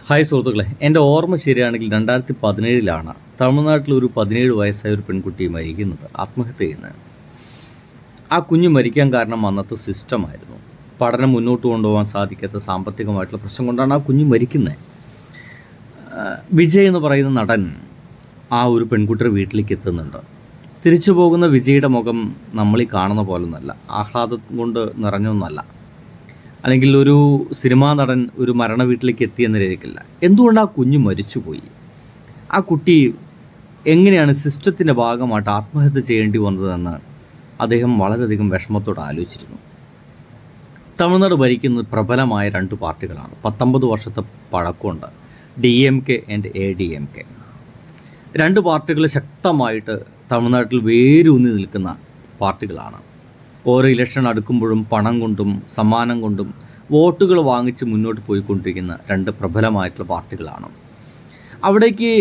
Hi സുഹൃത്തുക്കളെ, എൻ്റെ ഓർമ്മ ശരിയാണെങ്കിൽ 2017 തമിഴ്നാട്ടിൽ ഒരു 17 വയസ്സായ ഒരു പെൺകുട്ടി മരിക്കുന്നത്, ആത്മഹത്യ ചെയ്യുന്നത്. ആ കുഞ്ഞ് മരിക്കാൻ കാരണം അന്നത്തെ സിസ്റ്റമായിരുന്നു. പഠനം മുന്നോട്ട് കൊണ്ടുപോകാൻ സാധിക്കാത്ത സാമ്പത്തികമായിട്ടുള്ള പ്രശ്നം കൊണ്ടാണ് ആ കുഞ്ഞ് മരിക്കുന്നത്. വിജയ് എന്ന് പറയുന്ന നടൻ ആ ഒരു പെൺകുട്ടിയുടെ വീട്ടിലേക്ക് എത്തുന്നുണ്ട്. തിരിച്ചു പോകുന്ന വിജയുടെ മുഖം നമ്മളീ കാണുന്ന പോലൊന്നുമല്ല, ആഹ്ലാദം കൊണ്ട് നിറഞ്ഞൊന്നുമല്ല. അല്ലെങ്കിൽ ഒരു സിനിമാ നടൻ ഒരു മരണ വീട്ടിലേക്ക് എത്തിയെന്ന രീതിക്കല്ല. എന്തുകൊണ്ട് ആ കുഞ്ഞ് മരിച്ചുപോയി? ആ കുട്ടി എങ്ങനെയാണ് സിസ്റ്റത്തിൻ്റെ ഭാഗമായിട്ട് ആത്മഹത്യ ചെയ്യേണ്ടി വന്നതെന്ന് അദ്ദേഹം വളരെയധികം വിഷമത്തോടെ ആലോചിച്ചിരുന്നു. തമിഴ്നാട് ഭരിക്കുന്ന പ്രബലമായ 2 പാർട്ടികളാണ്. 19 വർഷത്തെ പഴക്കമുണ്ട്. DMK and ADMK. 2 പാർട്ടികൾ ശക്തമായിട്ട് തമിഴ്നാട്ടിൽ വേരൂന്നി നിൽക്കുന്ന പാർട്ടികളാണ്. ഓരോ ഇലക്ഷൻ അടുക്കുമ്പോഴും പണം കൊണ്ടും സമ്മാനം കൊണ്ടും വോട്ടുകൾ വാങ്ങിച്ച് മുന്നോട്ട് പോയിക്കൊണ്ടിരിക്കുന്ന 2 പ്രബലമായിട്ടുള്ള പാർട്ടികളാണ്. അവിടേക്ക്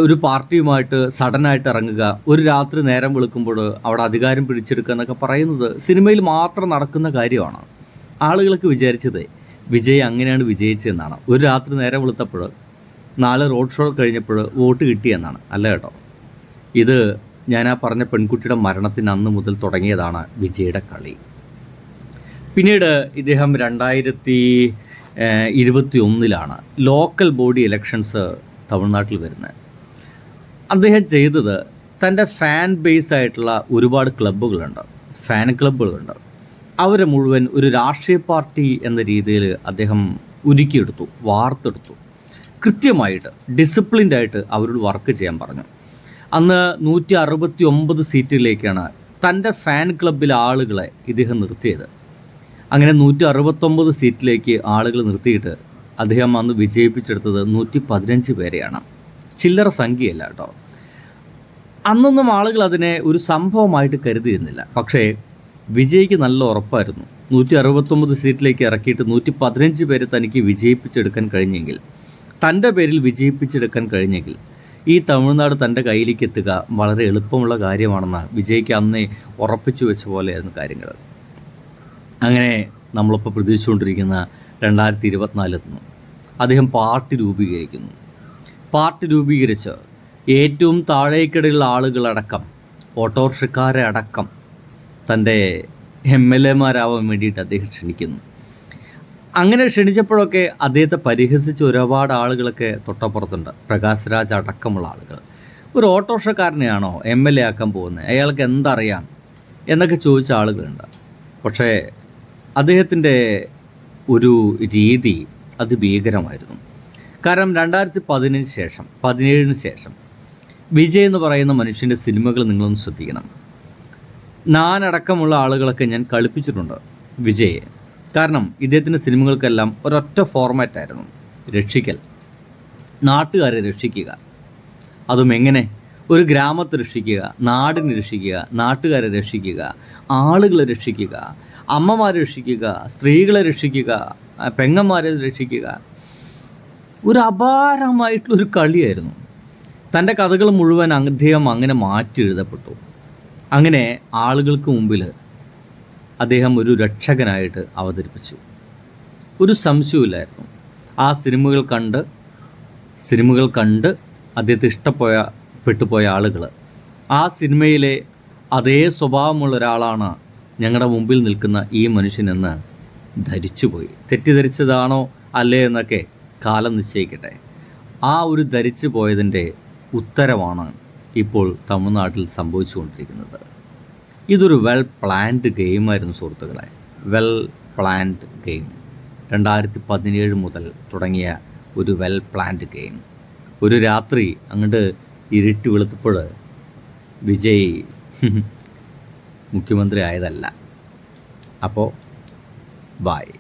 ഒരു പാർട്ടിയുമായിട്ട് സഡനായിട്ട് ഇറങ്ങുക, ഒരു രാത്രി നേരം വെളുക്കുമ്പോൾ അവിടെ അധികാരം പിടിച്ചെടുക്കുക എന്നൊക്കെ പറയുന്നത് സിനിമയിൽ മാത്രം നടക്കുന്ന കാര്യമാണ്. ആളുകൾക്ക് വിചാരിച്ചത് വിജയ് അങ്ങനെയാണ് വിജയിച്ചതെന്നാണ്. ഒരു രാത്രി നേരം വെളുത്തപ്പോൾ 4 റോഡ് ഷോ കഴിഞ്ഞപ്പോൾ വോട്ട് കിട്ടിയെന്നാണ്. അല്ല കേട്ടോ, ഇത് ഞാൻ ആ പറഞ്ഞ പെൺകുട്ടിയുടെ മരണത്തിന് അന്ന് മുതൽ തുടങ്ങിയതാണ് വിജയുടെ കളി. പിന്നീട് ഇദ്ദേഹം 2021 ലോക്കൽ ബോഡി ഇലക്ഷൻസ് തമിഴ്നാട്ടിൽ വരുന്നത്. അദ്ദേഹം ചെയ്തത് തൻ്റെ ഫാൻ ബേസ് ആയിട്ടുള്ള ഒരുപാട് ക്ലബ്ബുകളുണ്ട്, ഫാൻ ക്ലബ്ബുകളുണ്ട്. അവരെ മുഴുവൻ ഒരു രാഷ്ട്രീയ പാർട്ടി എന്ന രീതിയിൽ അദ്ദേഹം ഉരുക്കിയെടുത്തു, വാർത്തെടുത്തു. കൃത്യമായിട്ട് ഡിസിപ്ലിൻഡായിട്ട് അവരോട് വർക്ക് ചെയ്യാൻ പറഞ്ഞു. അന്ന് 169 സീറ്റിലേക്കാണ് തൻ്റെ ഫാൻ ക്ലബ്ബിലെ ആളുകളെ ഇദ്ദേഹം നിർത്തിയത്. അങ്ങനെ 169 സീറ്റിലേക്ക് ആളുകൾ നിർത്തിയിട്ട് അദ്ദേഹം അന്ന് വിജയിപ്പിച്ചെടുത്തത് 115 പേരെയാണ്. ചില്ലറ സംഖ്യയല്ല കേട്ടോ. അന്നൊന്നും ആളുകൾ അതിനെ ഒരു സംഭവമായിട്ട് കരുതിയിരുന്നില്ല. പക്ഷേ വിജയ്ക്ക് നല്ല ഉറപ്പായിരുന്നു. 169 സീറ്റിലേക്ക് ഇറക്കിയിട്ട് 115 പേരെ തനിക്ക് വിജയിപ്പിച്ചെടുക്കാൻ കഴിഞ്ഞെങ്കിൽ, തൻ്റെ പേരിൽ വിജയിപ്പിച്ചെടുക്കാൻ കഴിഞ്ഞെങ്കിൽ ഈ തമിഴ്നാട് തൻ്റെ കയ്യിലേക്ക് എത്തുക വളരെ എളുപ്പമുള്ള കാര്യമാണെന്ന് വിജയ്ക്ക് അന്നേ ഉറപ്പിച്ചു വെച്ച പോലെയായിരുന്നു കാര്യങ്ങൾ. അങ്ങനെ നമ്മളിപ്പോൾ പ്രതീക്ഷിച്ചുകൊണ്ടിരിക്കുന്ന 2024 എത്തുന്നു. അദ്ദേഹം പാർട്ടി രൂപീകരിക്കുന്നു. പാർട്ടി രൂപീകരിച്ച് ഏറ്റവും താഴേക്കിടയിലുള്ള ആളുകളടക്കം, ഓട്ടോറിക്ഷക്കാരെ അടക്കം തൻ്റെ MLA-മാരാവാൻ വേണ്ടിയിട്ട് അദ്ദേഹം ക്ഷണിക്കുന്നു. അങ്ങനെ ക്ഷണിച്ചപ്പോഴൊക്കെ അദ്ദേഹത്തെ പരിഹസിച്ച ഒരുപാട് ആളുകളൊക്കെ തൊട്ടപ്പുറത്തുണ്ട്. പ്രകാശ് രാജ് അടക്കമുള്ള ആളുകൾ. ഒരു ഓട്ടോറിക്ഷക്കാരനെയാണോ MLA ആക്കാൻ പോകുന്നത്, അയാൾക്ക് എന്തറിയാം എന്നൊക്കെ ചോദിച്ച ആളുകളുണ്ട്. പക്ഷേ അദ്ദേഹത്തിൻ്റെ ഒരു രീതി അതിഭീകരമായിരുന്നു. കാരണം 2017 ശേഷം വിജയ് എന്ന് പറയുന്ന മനുഷ്യൻ്റെ സിനിമകൾ നിങ്ങളൊന്ന് ശ്രദ്ധിക്കണം. ഞാനടക്കമുള്ള ആളുകളൊക്കെ ഞാൻ കളിപ്പിച്ചിട്ടുണ്ട് വിജയെ. കാരണം ഇദ്ദേഹത്തിൻ്റെ സിനിമകൾക്കെല്ലാം ഒരൊറ്റ ഫോർമാറ്റായിരുന്നു: രക്ഷിക്കൽ, നാട്ടുകാരെ രക്ഷിക്കുക. അതും എങ്ങനെ? ഒരു ഗ്രാമത്തെ രക്ഷിക്കുക, നാടിനെ രക്ഷിക്കുക, നാട്ടുകാരെ രക്ഷിക്കുക, ആളുകളെ രക്ഷിക്കുക, അമ്മമാരെ രക്ഷിക്കുക, സ്ത്രീകളെ രക്ഷിക്കുക, പെങ്ങന്മാരെ രക്ഷിക്കുക. ഒരു അപാരമായിട്ടുള്ളൊരു കളിയായിരുന്നു. തൻ്റെ കഥകൾ മുഴുവൻ അദ്ദേഹം അങ്ങനെ മാറ്റി എഴുതപ്പെട്ടു. അങ്ങനെ ആളുകൾക്ക് മുമ്പിൽ അദ്ദേഹം ഒരു രക്ഷകനായിട്ട് അവതരിപ്പിച്ചു. ഒരു സംശയമില്ലായിരുന്നു. ആ സിനിമകൾ കണ്ട് അദ്ദേഹത്തെ പെട്ടുപോയ ആളുകൾ ആ സിനിമയിലെ അതേ സ്വഭാവമുള്ള ഒരാളാണ് ഞങ്ങളുടെ മുമ്പിൽ നിൽക്കുന്ന ഈ മനുഷ്യനെന്ന് ധരിച്ചുപോയി. തെറ്റിദ്ധരിച്ചതാണോ അല്ലേ എന്നൊക്കെ കാലം നിശ്ചയിക്കട്ടെ. ആ ഒരു ധരിച്ചു പോയതിൻ്റെ ഉത്തരമാണ് ഇപ്പോൾ തമിഴ്നാട്ടിൽ സംഭവിച്ചുകൊണ്ടിരിക്കുന്നത്. ഇതൊരു വെൽ പ്ലാൻഡ് ഗെയിമായിരുന്നു സുഹൃത്തുക്കളെ, വെൽ പ്ലാൻഡ് ഗെയിം. 2017 മുതൽ തുടങ്ങിയ ഒരു വെൽ പ്ലാൻഡ് ഗെയിം. ഒരു രാത്രി അങ്ങോട്ട് ഇരുട്ടി വെളുത്തപ്പോൾ വിജയ് മുഖ്യമന്ത്രി ആയതല്ല. അപ്പോൾ ബായ്.